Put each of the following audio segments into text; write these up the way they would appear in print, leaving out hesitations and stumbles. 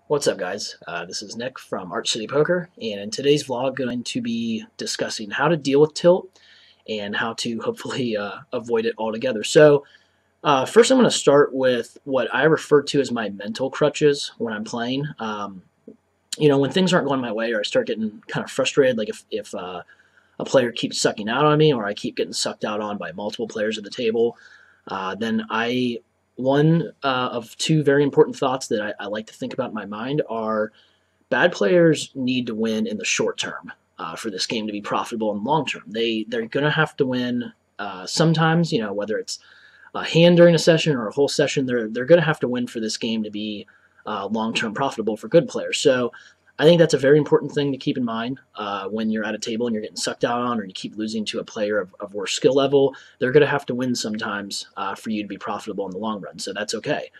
What's up, guys? This is Nick from Art City Poker, and in today's vlog, going to be discussing how to deal with tilt and how to hopefully avoid it altogether. So, first, I'm going to start with what I refer to as my mental crutches when I'm playing. When things aren't going my way, or I start getting kind of frustrated, like if a player keeps sucking out on me, or I keep getting sucked out on by multiple players at the table, then one of two very important thoughts that I like to think about in my mind are bad players need to win in the short term for this game to be profitable in the long term. They're going to have to win sometimes, whether it's a hand during a session or a whole session, they're going to have to win for this game to be long-term profitable for good players. So I think that's a very important thing to keep in mind when you're at a table and you're getting sucked out on, or you keep losing to a player of worse skill level. They're going to have to win sometimes for you to be profitable in the long run, so that's okay.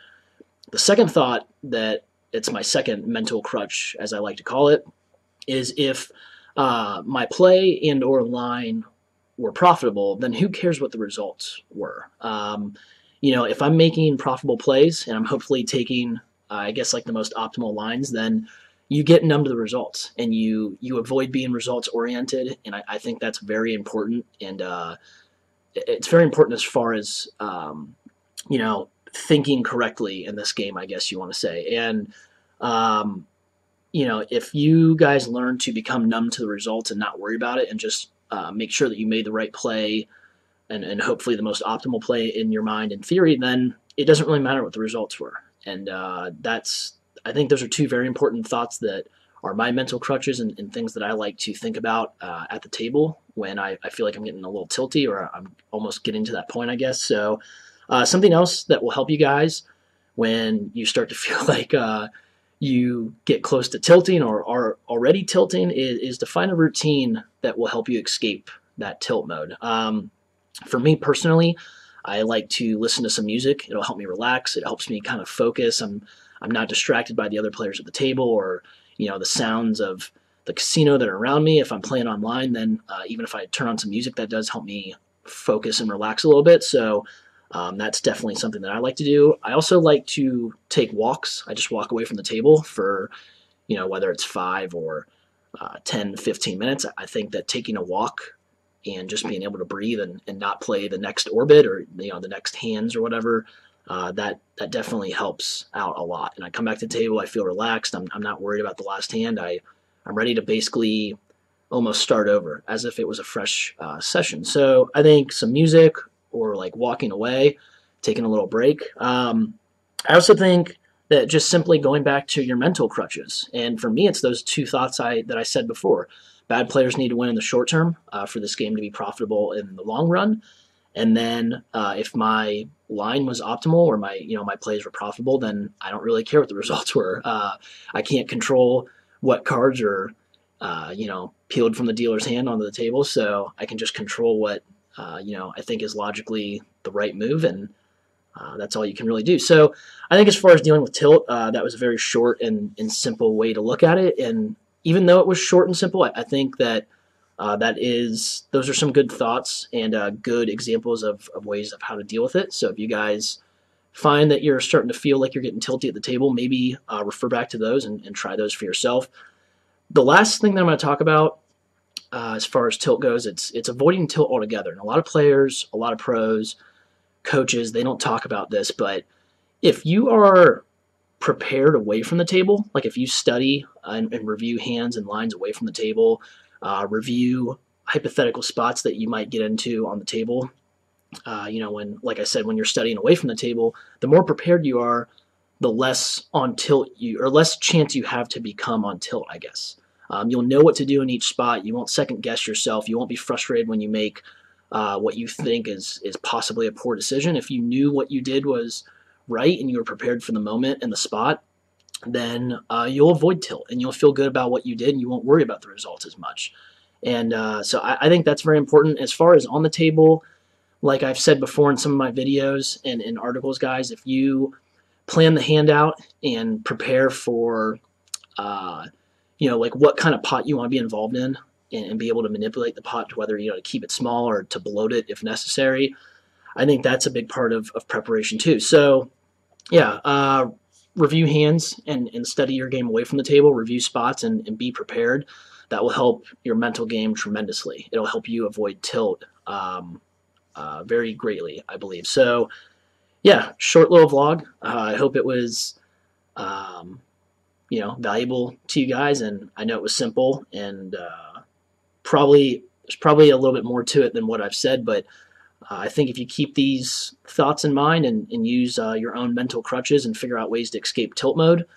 The second thought, that it's my second mental crutch, as I like to call it, is if my play and or line were profitable, then who cares what the results were? If I'm making profitable plays and I'm hopefully taking, I guess, like the most optimal lines, then you get numb to the results and you avoid being results oriented, and I think that's very important. And it's very important as far as thinking correctly in this game, I guess you want to say. And if you guys learn to become numb to the results and not worry about it, and just make sure that you made the right play and hopefully the most optimal play in your mind in theory, then it doesn't really matter what the results were. And I think those are two very important thoughts that are my mental crutches and things that I like to think about at the table when I feel like I'm getting a little tilty, or I'm almost getting to that point, I guess. So something else that will help you guys when you start to feel like you get close to tilting or are already tilting is to find a routine that will help you escape that tilt mode. For me personally, I like to listen to some music. It'll help me relax. It helps me kind of focus. I'm not distracted by the other players at the table, or the sounds of the casino that are around me. If I'm playing online, then even if I turn on some music, that does help me focus and relax a little bit. So that's definitely something that I like to do. I also like to take walks. I just walk away from the table for whether it's 5 or 10, 15 minutes. I think that taking a walk and just being able to breathe and not play the next orbit or the next hands or whatever, that definitely helps out a lot. And I come back to the table, I feel relaxed. I'm not worried about the last hand. I'm ready to basically almost start over as if it was a fresh session. So I think some music, or like walking away, taking a little break. I also think that just simply going back to your mental crutches. And for me, it's those two thoughts that I said before. Bad players need to win in the short term for this game to be profitable in the long run. And then if my line was optimal, or my plays were profitable, then I don't really care what the results were. I can't control what cards are peeled from the dealer's hand onto the table, so I can just control what I think is logically the right move, and that's all you can really do. So I think as far as dealing with tilt, that was a very short and simple way to look at it. And even though it was short and simple, I think that those are some good thoughts and good examples of ways of how to deal with it. So if you guys find that you're starting to feel like you're getting tilty at the table, maybe refer back to those and try those for yourself. The last thing that I'm going to talk about as far as tilt goes, it's avoiding tilt altogether. And a lot of players, a lot of pros, coaches, they don't talk about this, but if you are prepared away from the table, like if you study and review hands and lines away from the table, review hypothetical spots that you might get into on the table, like I said, when you're studying away from the table, the more prepared you are, the less on tilt or less chance you have to become on tilt, I guess. You'll know what to do in each spot. You won't second guess yourself. You won't be frustrated when you make what you think is possibly a poor decision. If you knew what you did was right and you were prepared for the moment and the spot, then you'll avoid tilt and you'll feel good about what you did, and you won't worry about the results as much. And so I think that's very important. As far as on the table, like I've said before in some of my videos and in articles, guys, if you plan the handout and prepare for like what kind of pot you want to be involved in, and be able to manipulate the pot to whether to keep it small or to bloat it if necessary, I think that's a big part of preparation too. So yeah, review hands and study your game away from the table, review spots, and be prepared. That will help your mental game tremendously. It'll help you avoid tilt very greatly, I believe. So, yeah, short little vlog. I hope it was, valuable to you guys, and I know it was simple, and there's probably a little bit more to it than what I've said, but I think if you keep these thoughts in mind and use your own mental crutches and figure out ways to escape tilt mode,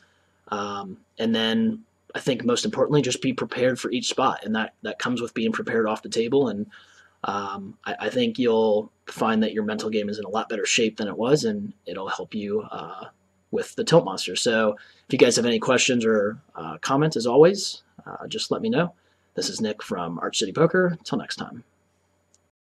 and then I think most importantly, just be prepared for each spot, and that comes with being prepared off the table. And I think you'll find that your mental game is in a lot better shape than it was, and it'll help you with the tilt monster. So if you guys have any questions or comments, as always, just let me know. This is Nick from Arch City Poker. Till next time.